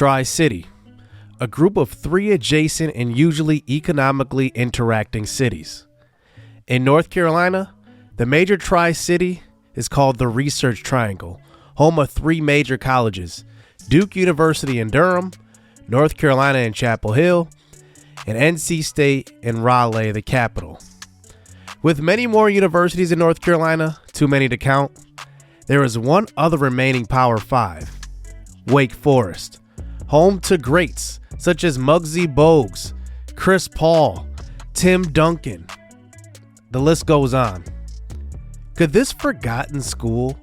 Tri-City, a group of 3 adjacent and usually economically interacting cities. In North Carolina, the major Tri-City is called the Research Triangle, home of 3 major colleges: Duke University in Durham, North Carolina in Chapel Hill, and NC State in Raleigh, the capital. With many more universities in North Carolina, too many to count, there is one other remaining Power 5, Wake Forest, home to greats such as Muggsy Bogues, Chris Paul, Tim Duncan. The list goes on. Could this forgotten school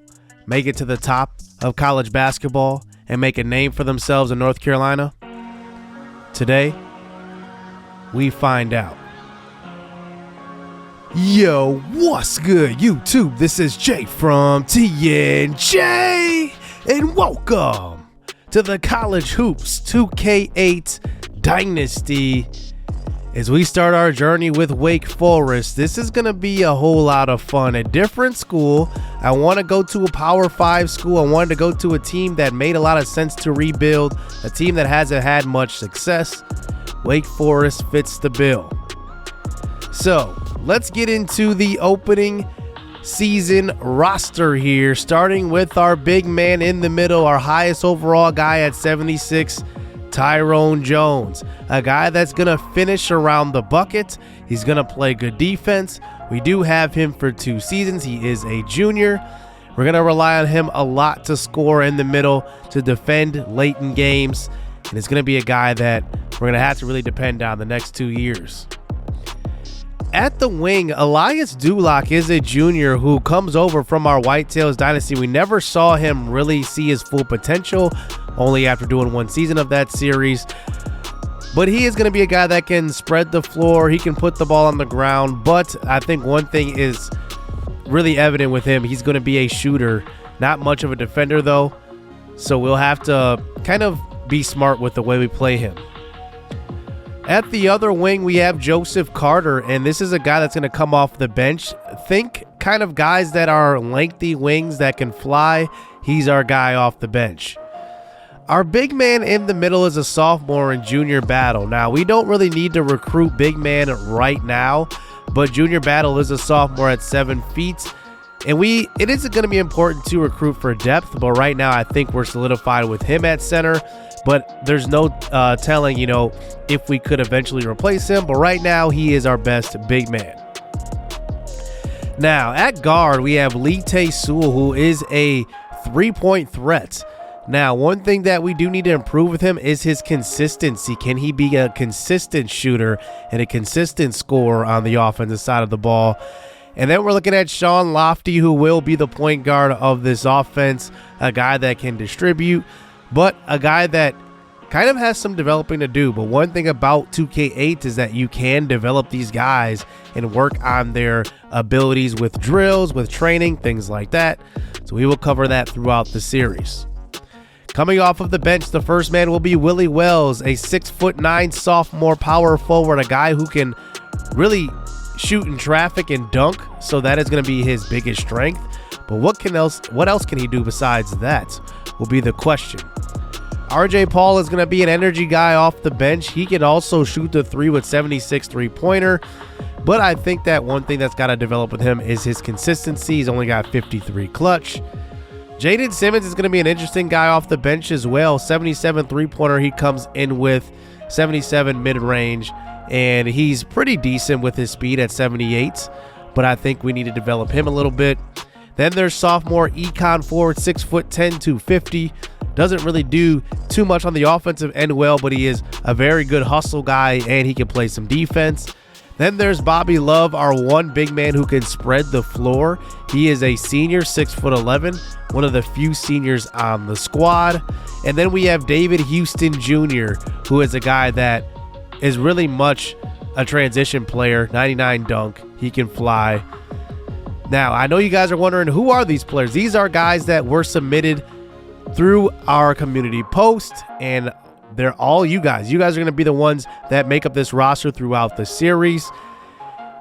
make it to the top of college basketball and make a name for themselves in North Carolina? Today, we find out. Yo, what's good, YouTube? This is Jay from TNJ, and welcome to the College Hoops 2K8 Dynasty. As we start our journey with Wake Forest, this is going to be a whole lot of fun. A different school. I want to go to a Power 5 school. I wanted to go to a team that made a lot of sense to rebuild, a team that hasn't had much success. Wake Forest fits the bill. So let's get into the opening season roster here, starting with our big man in the middle, our highest overall guy at 76, Tyrone Jones, a guy that's going to finish around the bucket. He's going to play good defense. We do have him for 2 seasons. He is a junior. We're going to rely on him a lot to score in the middle, to defend late in games, and it's going to be a guy that we're going to have to really depend on the next 2 years. At the wing, Elias Duloc is a junior who comes over from our Whitetails Dynasty. We never saw him really see his full potential, only after doing 1 season of that series. But he is going to be a guy that can spread the floor. He can put the ball on the ground. But I think one thing is really evident with him. He's going to be a shooter, not much of a defender though. So we'll have to kind of be smart with the way we play him. At the other wing, we have Joseph Carter, and this is a guy that's going to come off the bench. Think kind of guys that are lengthy wings that can fly. He's our guy off the bench. Our big man in the middle is a sophomore in Junior Battle. Now, we don't really need to recruit big man right now, but Junior Battle is a sophomore at 7 feet. And it is going to be important to recruit for depth, but right now I think we're solidified with him at center. But there's no telling, if we could eventually replace him. But right now, he is our best big man. Now, at guard, we have Lee Tae-Sewell, who is a 3-point threat. Now, one thing that we do need to improve with him is his consistency. Can he be a consistent shooter and a consistent scorer on the offensive side of the ball? And then we're looking at Sean Lofty, who will be the point guard of this offense, a guy that can distribute, but a guy that kind of has some developing to do. But one thing about 2K8 is that you can develop these guys and work on their abilities with drills, with training, things like that. So we will cover that throughout the series. Coming off of the bench, the first man will be Willie Wells, a 6'9" sophomore power forward, a guy who can really shoot in traffic and dunk. So that is going to be his biggest strength. But what else can he do besides that will be the question. RJ Paul is going to be an energy guy off the bench. He can also shoot the 3 with 76 3-pointer. But I think that one thing that's got to develop with him is his consistency. He's only got 53 clutch. Jaden Simmons is going to be an interesting guy off the bench as well. 77 3-pointer. He comes in with 77 mid-range. And he's pretty decent with his speed at 78. But I think we need to develop him a little bit. Then there's sophomore econ forward, 6'10", 250. Doesn't really do too much on the offensive end well, but he is a very good hustle guy and he can play some defense. Then there's Bobby Love, our one big man who can spread the floor. He is a senior, 6'11", one of the few seniors on the squad. And then we have David Houston Jr., who is a guy that is really much a transition player, 99 dunk. He can fly. Now, I know you guys are wondering, who are these players? These are guys that were submitted through our community post, and they're all you guys. You guys are going to be the ones that make up this roster throughout the series.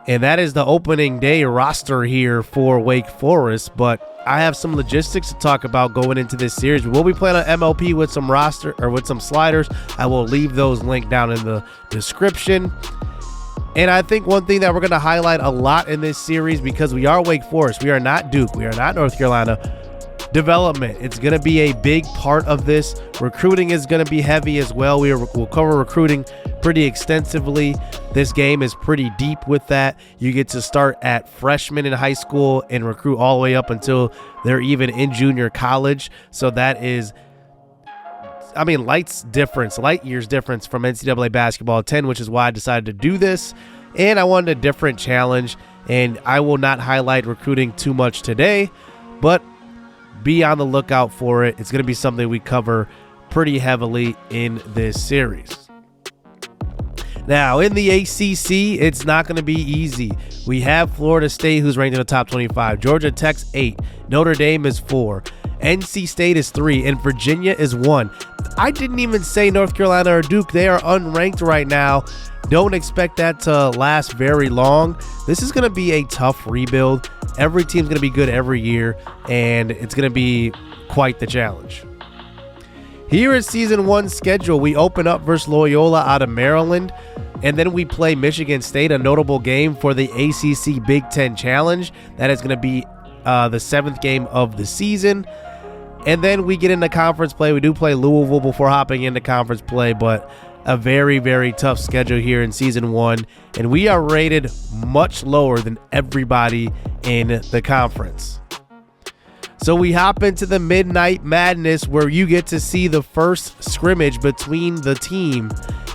And that is the opening day roster here for Wake Forest. But I have some logistics to talk about going into this series. We'll be playing on MLP with some roster or with some sliders. I will leave those linked down in the description. And I think one thing that we're going to highlight a lot in this series, because we are Wake Forest, we are not Duke, we are not North Carolina, development. It's going to be a big part of this. Recruiting is going to be heavy as well. We'll cover recruiting pretty extensively. This game is pretty deep with that. You get to start at freshmen in high school and recruit all the way up until they're even in junior college. So that is, I mean, light years difference from NCAA basketball 10, which is why I decided to do this. And I wanted a different challenge, and I will not highlight recruiting too much today, but be on the lookout for it. It's going to be something we cover pretty heavily in this series. Now, in the ACC, it's not going to be easy. We have Florida State, who's ranked in the top 25. Georgia Tech's 8. Notre Dame is 4. NC State is 3. And Virginia is 1. I didn't even say North Carolina or Duke. They are unranked right now. Don't expect that to last very long. This is going to be a tough rebuild. Every team's going to be good every year, and it's going to be quite the challenge. Here is season 1 schedule. We open up versus Loyola out of Maryland, and then we play Michigan State, a notable game for the ACC Big Ten Challenge. That is going to be the 7th game of the season. And then we get into conference play. We do play Louisville before hopping into conference play, but a very, very tough schedule here in season 1. And we are rated much lower than everybody in the conference. So we hop into the Midnight Madness, where you get to see the first scrimmage between the team.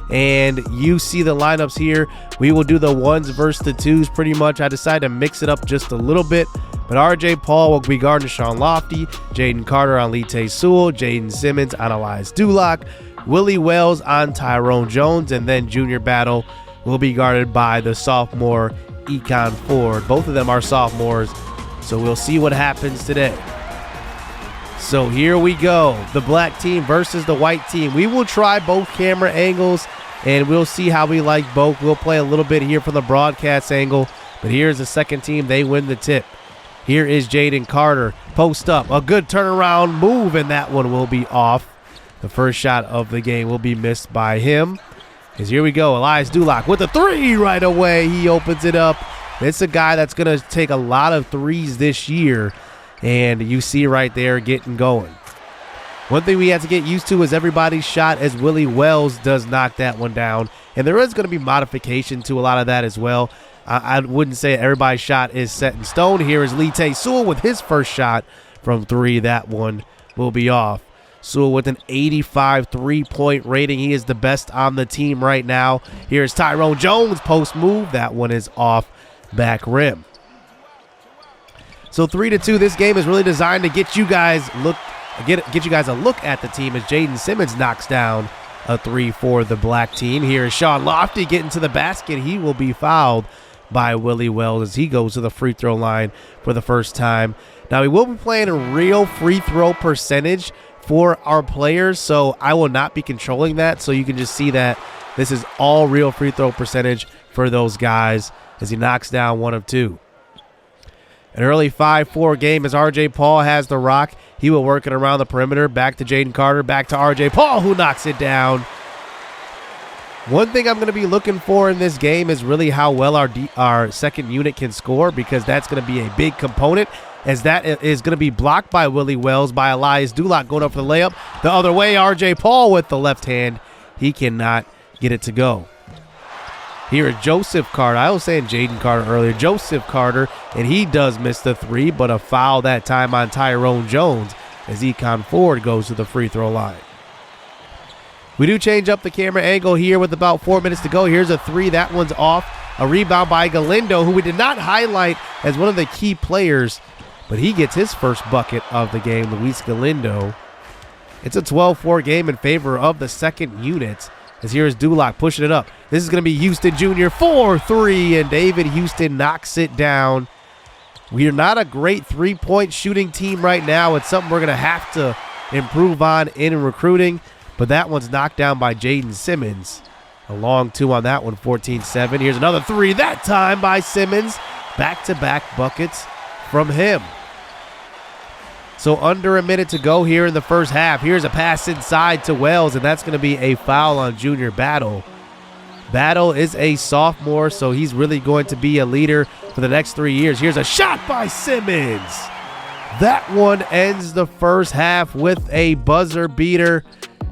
And you see the lineups here. We will do the 1s versus the 2s pretty much. I decided to mix it up just a little bit. But RJ Paul will be guarding Sean Lofty, Jaden Carter on Lite Sewell, Jaden Simmons on Elias Duloc, Willie Wells on Tyrone Jones, and then junior battle will be guarded by the sophomore Econ Ford. Both of them are sophomores, so we'll see what happens today. So here we go, the black team versus the white team. We will try both camera angles, and we'll see how we like both. We'll play a little bit here from the broadcast angle, but here's the second team. They win the tip. Here is Jaden Carter, post up, a good turnaround move, and that one will be off. The first shot of the game will be missed by him. Because here we go, Elias Duloc with a 3 right away. He opens it up. It's a guy that's going to take a lot of 3s this year, and you see right there getting going. One thing we have to get used to is everybody's shot, as Willie Wells does knock that one down. And there is going to be modification to a lot of that as well. I wouldn't say everybody's shot is set in stone. Here is Lite Sewell with his first shot from 3. That one will be off. Sewell with an 85 3-point rating. He is the best on the team right now. Here's Tyrone Jones, post move. That one is off back rim. So 3-2. This game is really designed to get you guys get you guys a look at the team, as Jaden Simmons knocks down a 3 for the black team. Here is Sean Lofty getting to the basket. He will be fouled by Willie Wells as he goes to the free throw line for the first time. Now, we will be playing a real free throw percentage for our players, so I will not be controlling that. So you can just see that this is all real free throw percentage for those guys as he knocks down 1 of 2. An early 5-4 game as RJ Paul has the rock. He will work it around the perimeter. Back to Jaden Carter. Back to RJ Paul, who knocks it down. One thing I'm going to be looking for in this game is really how well our second unit can score, because that's going to be a big component, as that is going to be blocked by Willie Wells, by Elias Duloc going up for the layup. The other way, RJ Paul with the left hand. He cannot get it to go. Here is Joseph Carter. I was saying Jaden Carter earlier. Joseph Carter, and he does miss the 3, but a foul that time on Tyrone Jones as Econ Ford goes to the free throw line. We do change up the camera angle here with about 4 minutes to go. Here's a 3. That one's off. A rebound by Galindo, who we did not highlight as one of the key players, but he gets his first bucket of the game, Luis Galindo. It's a 12-4 game in favor of the second unit, as here's Duloc pushing it up. This is going to be Houston Jr. 4-3, and David Houston knocks it down. We are not a great three-point shooting team right now. It's something we're going to have to improve on in recruiting, but that one's knocked down by Jaden Simmons. A long 2 on that one, 14-7. Here's another 3, that time by Simmons. Back-to-back buckets from him. So under a minute to go here in the first half. Here's a pass inside to Wells, and that's going to be a foul on Junior Battle. Battle is a sophomore, so he's really going to be a leader for the next 3 years. Here's a shot by Simmons. That one ends the first half with a buzzer beater.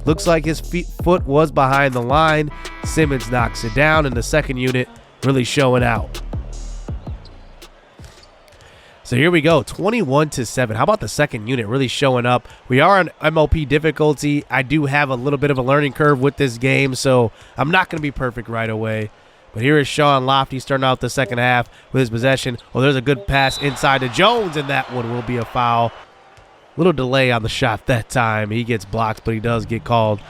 Looks like his foot was behind the line. Simmons knocks it down, and the second unit really showing out. So here we go, 21-7. How about the second unit really showing up? We are on MLP difficulty. I do have a little bit of a learning curve with this game, so I'm not going to be perfect right away. But here is Sean Lofty starting out the second half with his possession. Oh, there's a good pass inside to Jones, and that one will be a foul. Little delay on the shot that time. He gets blocked, but he does get called.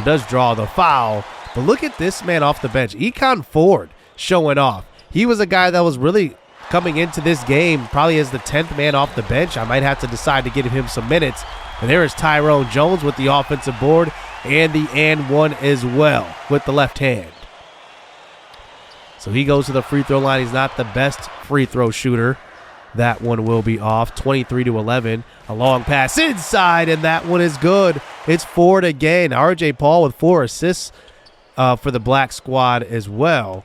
Does draw the foul. But look at this man off the bench. Econ Ford showing off. He was a guy that was really coming into this game probably as the 10th man off the bench. I might have to decide to give him some minutes. And there is Tyrone Jones with the offensive board and the and one as well with the left hand. So he goes to the free throw line. He's not the best free throw shooter. That one will be off, 23-11. A long pass inside, and that one is good. It's Ford again. RJ Paul with 4 assists for the black squad as well.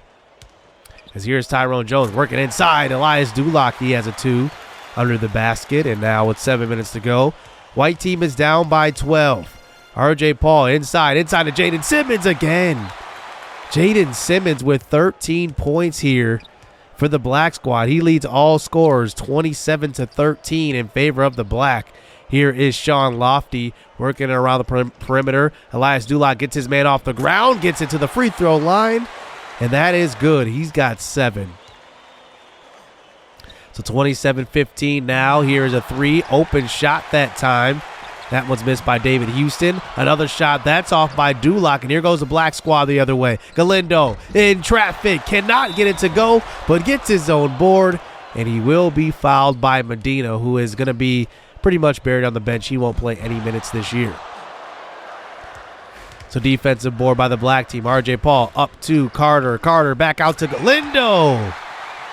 As here's Tyrone Jones working inside. Elias Dulock, he has a 2 under the basket. And now with 7 minutes to go, white team is down by 12. RJ Paul inside to Jaden Simmons again. Jaden Simmons with 13 points here for the black squad. He leads all scorers 27-13 in favor of the black. Here is Sean Lofty working around the perimeter. Elias Dulock gets his man off the ground, gets it to the free throw line, and that is good. He's got 7. So 27-15 now. Here is a 3, open shot that time. That one's missed by David Houston. Another shot, that's off by Dulock, and here goes the black squad the other way. Galindo in traffic, cannot get it to go, but gets his own board, and he will be fouled by Medina, who is going to be pretty much buried on the bench. He won't play any minutes this year. So defensive board by the black team. RJ Paul up to Carter. Carter back out to Galindo.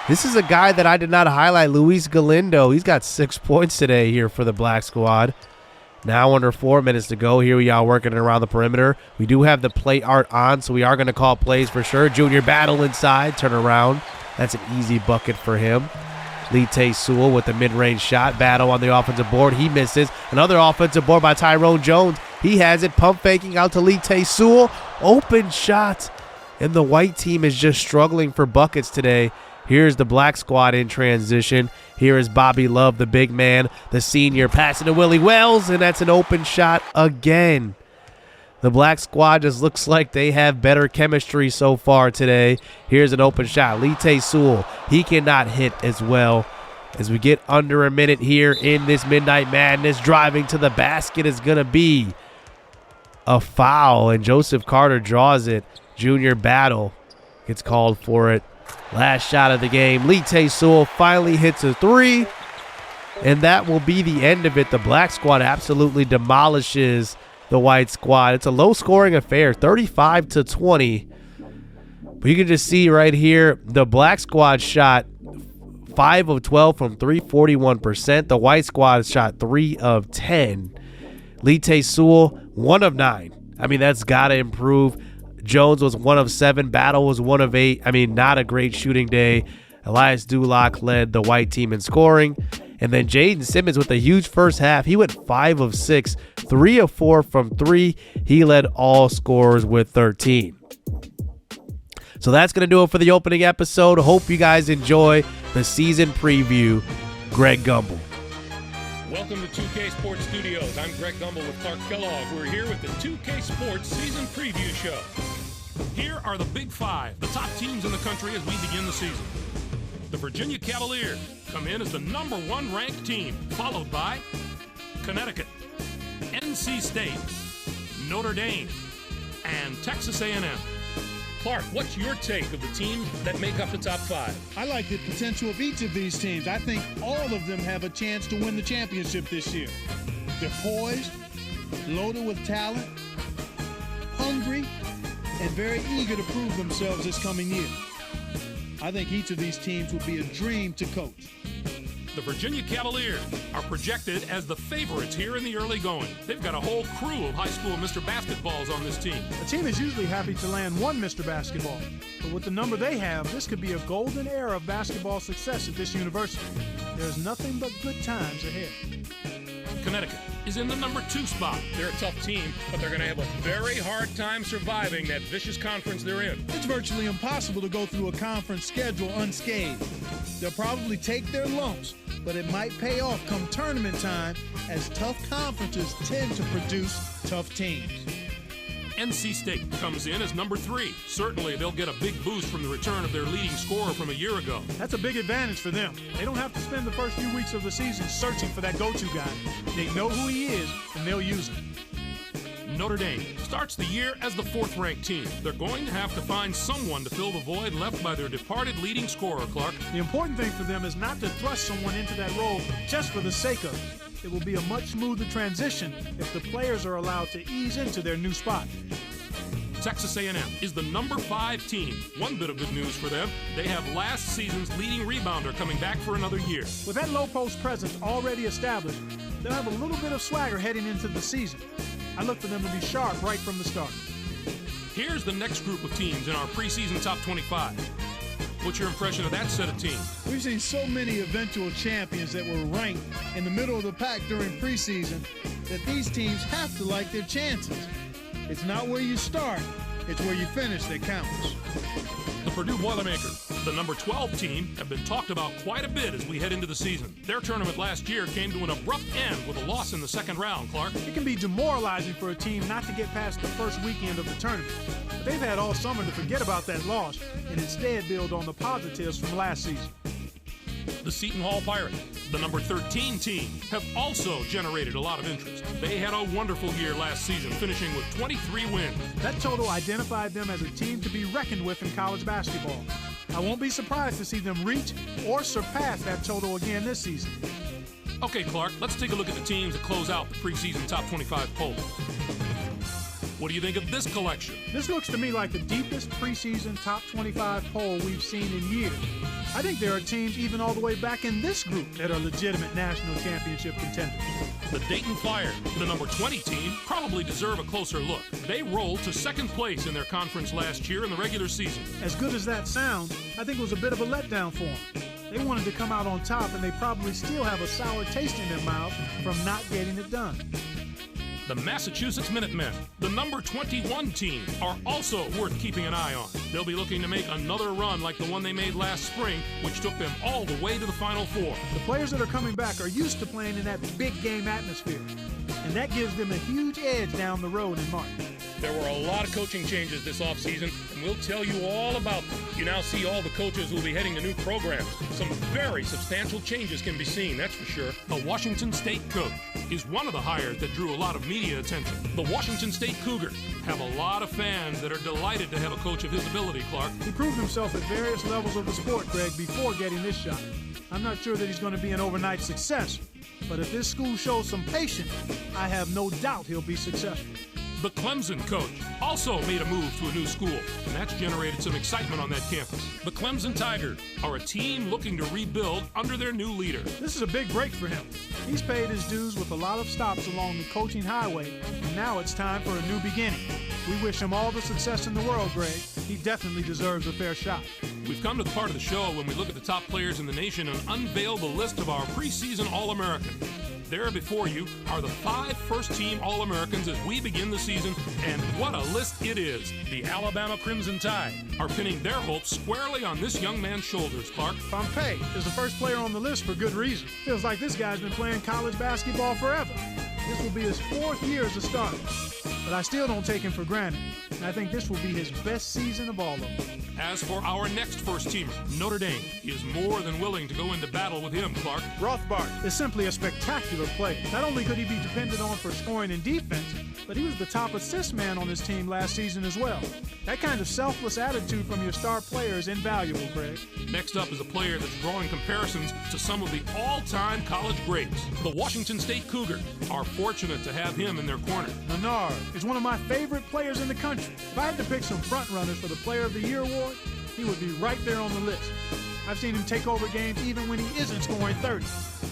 This is a guy that I did not highlight, Luis Galindo. He's got 6 points today here for the black squad. Now under 4 minutes to go. Here we are working around the perimeter. We do have the play art on, so we are going to call plays for sure. Junior Battle inside, turn around. That's an easy bucket for him. Lite Sewell with the mid-range shot. Battle on the offensive board. He misses. Another offensive board by Tyrone Jones. He has it, pump faking out to Lite Sewell. Open shot. And the white team is just struggling for buckets today. Here's the black squad in transition. Here is Bobby Love, the big man, the senior, passing to Willie Wells, and that's an open shot again. The black squad just looks like they have better chemistry so far today. Here's an open shot. Lite Sewell, he cannot hit as well. As we get under a minute here in this Midnight Madness, driving to the basket is going to be a foul, and Joseph Carter draws it. Junior Battle gets called for it. Last shot of the game. Lite Sewell finally hits a 3, and that will be the end of it. The black squad absolutely demolishes the white squad. It's a low-scoring affair, 35-20. But you can just see right here, the black squad shot 5 of 12 from 3, 41%. The white squad shot 3 of 10. Lite Sewell, 1 of 9. I mean, that's got to improve. Jones was 1 of 7. Battle was 1 of 8. I mean, not a great shooting day. Elias Dulock led the white team in scoring. And then Jaden Simmons with a huge first half. He went 5 of 6, 3 of 4 from 3. He led all scorers with 13. So that's going to do it for the opening episode. Hope you guys enjoy the season preview. Greg Gumbel. Welcome to 2K Sports Studios. I'm Greg Gumbel with Clark Kellogg. We're here with the 2K Sports Season Preview Show. Here are the Big Five, the top teams in the country as we begin the season. The Virginia Cavaliers come in as the #1 ranked team, followed by Connecticut, NC State, Notre Dame, and Texas A&M. Clark, what's your take of the teams that make up the top 5? I like the potential of each of these teams. I think all of them have a chance to win the championship this year. They're poised, loaded with talent, hungry, and very eager to prove themselves this coming year. I think each of these teams will be a dream to coach. The Virginia Cavaliers are projected as the favorites here in the early going. They've got a whole crew of high school Mr. Basketballs on this team. A team is usually happy to land one Mr. Basketball, but with the number they have, this could be a golden era of basketball success at this university. There's nothing but good times ahead. Connecticut is in the number 2 spot. They're a tough team, but they're going to have a very hard time surviving that vicious conference they're in. It's virtually impossible to go through a conference schedule unscathed. They'll probably take their lumps, but it might pay off come tournament time, as tough conferences tend to produce tough teams. NC State comes in as number 3. Certainly, they'll get a big boost from the return of their leading scorer from a year ago. That's a big advantage for them. They don't have to spend the first few weeks of the season searching for that go-to guy. They know who he is, and they'll use him. Notre Dame starts the year as the 4th-ranked team. They're going to have to find someone to fill the void left by their departed leading scorer, Clark. The important thing for them is not to thrust someone into that role just for the sake of it. It will be a much smoother transition if the players are allowed to ease into their new spot. Texas A&M is the number 5 team. One bit of good news for them, they have last season's leading rebounder coming back for another year. With that low post presence already established, they'll have a little bit of swagger heading into the season. I look for them to be sharp right from the start. Here's the next group of teams in our preseason top 25. What's your impression of that set of teams? We've seen so many eventual champions that were ranked in the middle of the pack during preseason that these teams have to like their chances. It's not where you start, it's where you finish that counts. The Purdue Boilermakers, the number 12 team, have been talked about quite a bit as we head into the season. Their tournament last year came to an abrupt end with a loss in the second round, Clark. It can be demoralizing for a team not to get past the first weekend of the tournament. But they've had all summer to forget about that loss and instead build on the positives from last season. The Seton Hall Pirates, the number 13 team, have also generated a lot of interest. They had a wonderful year last season, finishing with 23 wins. That total identified them as a team to be reckoned with in college basketball. I won't be surprised to see them reach or surpass that total again this season. Okay, Clark, let's take a look at the teams that close out the preseason top 25 poll. What do you think of this collection? This looks to me like the deepest preseason top 25 poll we've seen in years. I think there are teams even all the way back in this group that are legitimate national championship contenders. The Dayton Flyers, the number 20 team, probably deserve a closer look. They rolled to second place in their conference last year in the regular season. As good as that sounds, I think it was a bit of a letdown for them. They wanted to come out on top, and they probably still have a sour taste in their mouth from not getting it done. The Massachusetts Minutemen, the number 21 team, are also worth keeping an eye on. They'll be looking to make another run like the one they made last spring, which took them all the way to the Final Four. The players that are coming back are used to playing in that big game atmosphere, and that gives them a huge edge down the road in March. There were a lot of coaching changes this offseason, and we'll tell you all about them. You now see all the coaches who will be heading to new programs. Some very substantial changes can be seen, that's for sure. The Washington State coach is one of the hires that drew a lot of media attention. The Washington State Cougars have a lot of fans that are delighted to have a coach of his ability, Clark. He proved himself at various levels of the sport, Greg, before getting this shot. I'm not sure that he's going to be an overnight success, but if this school shows some patience, I have no doubt he'll be successful. The Clemson coach also made a move to a new school, and that's generated some excitement on that campus. The Clemson Tigers are a team looking to rebuild under their new leader. This is a big break for him. He's paid his dues with a lot of stops along the coaching highway, and now it's time for a new beginning. We wish him all the success in the world, Greg. He definitely deserves a fair shot. We've come to the part of the show when we look at the top players in the nation and unveil the list of our preseason All-Americans. There before you are the 5 first-team All-Americans as we begin the season, and what a list it is. The Alabama Crimson Tide are pinning their hopes squarely on this young man's shoulders, Clark. Pompey is the first player on the list for good reason. Feels like this guy's been playing college basketball forever. This will be his 4th year as a starter, but I still don't take him for granted, and I think this will be his best season of all of them. As for our next first-teamer, Notre Dame is more than willing to go into battle with him, Clark. Rothbard is simply a spectacular player. Not only could he be depended on for scoring and defense, but he was the top assist man on his team last season as well. That kind of selfless attitude from your star player is invaluable, Greg. Next up is a player that's drawing comparisons to some of the all-time college greats. The Washington State Cougars are fortunate to have him in their corner. Menard is one of my favorite players in the country. If I had to pick some front runners for the Player of the Year award, he would be right there on the list. I've seen him take over games even when he isn't scoring 30.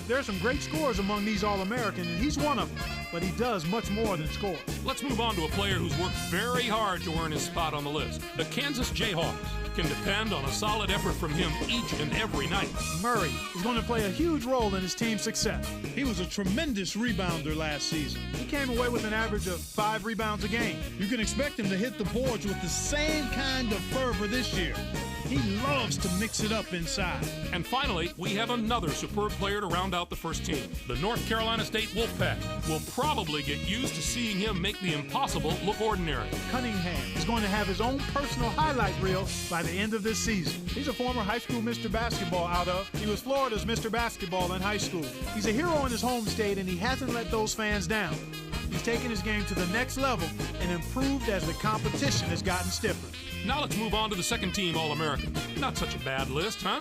There are some great scorers among these All-Americans, and he's one of them, but he does much more than score. Let's move on to a player who's worked very hard to earn his spot on the list. The Kansas Jayhawks can depend on a solid effort from him each and every night. Murray is going to play a huge role in his team's success. He was a tremendous rebounder last season. He came away with an average of 5 rebounds a game. You can expect him to hit the boards with the same kind of fervor this year. He loves to mix it up inside. And finally, we have another superb player to round out the first team. The North Carolina State Wolfpack will probably get used to seeing him make the impossible look ordinary. Cunningham is going to have his own personal highlight reel by the end of this season. He's a former high school Mr. Basketball he was Florida's Mr. Basketball in high school. He's a hero in his home state, and he hasn't let those fans down. He's taken his game to the next level and improved as the competition has gotten stiffer. Now let's move on to the second team All-American. Not such a bad list, huh?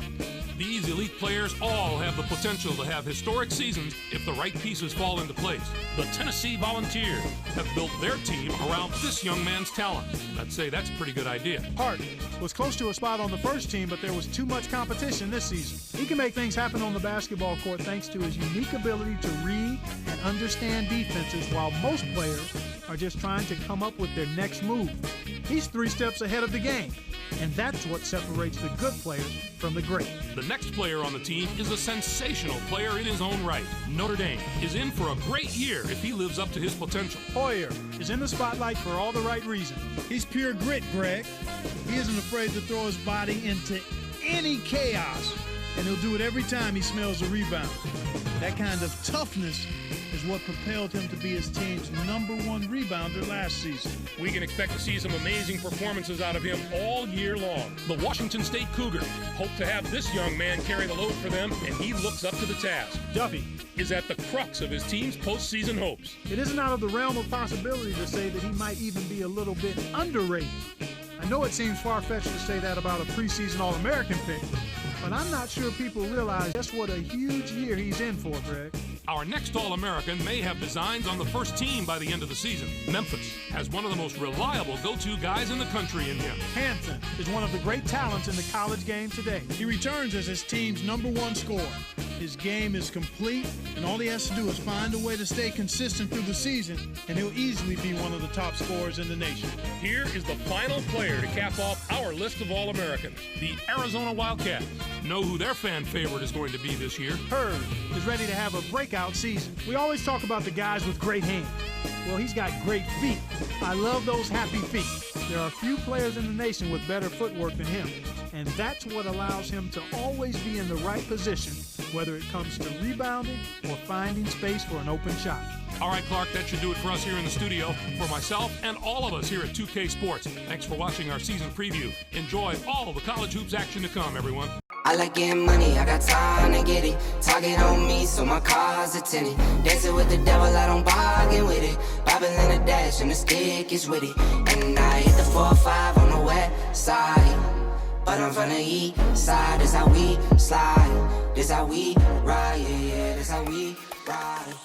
These elite players all have the potential to have historic seasons if the right pieces fall into place. The Tennessee Volunteers have built their team around this young man's talent. I'd say that's a pretty good idea. Hart was close to a spot on the first team, but there was too much competition this season. He can make things happen on the basketball court thanks to his unique ability to read and understand defenses, while most players are just trying to come up with their next move. He's 3 steps ahead of the game, and that's what separates the good players from the great. The next player on the team is a sensational player in his own right. Notre Dame is in for a great year if he lives up to his potential. Hoyer is in the spotlight for all the right reasons. He's pure grit, Greg. He isn't afraid to throw his body into any chaos, and he'll do it every time he smells a rebound. That kind of toughness is what propelled him to be his team's #1 rebounder last season. We can expect to see some amazing performances out of him all year long. The Washington State Cougars hope to have this young man carry the load for them, and he looks up to the task. Duffy is at the crux of his team's postseason hopes. It isn't out of the realm of possibility to say that he might even be a little bit underrated. I know it seems far-fetched to say that about a preseason All-American pick, but I'm not sure people realize just what a huge year he's in for, Greg. Our next All-American may have designs on the first team by the end of the season. Memphis has one of the most reliable go-to guys in the country in him. Hanson is one of the great talents in the college game today. He returns as his team's #1 scorer. His game is complete, and all he has to do is find a way to stay consistent through the season, and he'll easily be one of the top scorers in the nation. Here is the final player to cap off our list of All-Americans, the Arizona Wildcats. Know who their fan favorite is going to be this year. Hurd is ready to have a breakout season. We always talk about the guys with great hands. Well, he's got great feet. I love those happy feet. There are few players in the nation with better footwork than him, and that's what allows him to always be in the right position, whether it comes to rebounding or finding space for an open shot. All right, Clark, that should do it for us here in the studio. For myself and all of us here at 2K Sports, thanks for watching our season preview. Enjoy all of the college hoops action to come, everyone. I like getting money, I got time to get it. Target on me, so my car's a tenant. Dancing with the devil, I don't bargain with it. Bobbing in the dash, and the stick is with it. And I hit the 4-5 on the west side. But I'm from the east side, this how we slide. This how we ride, yeah, this how we ride.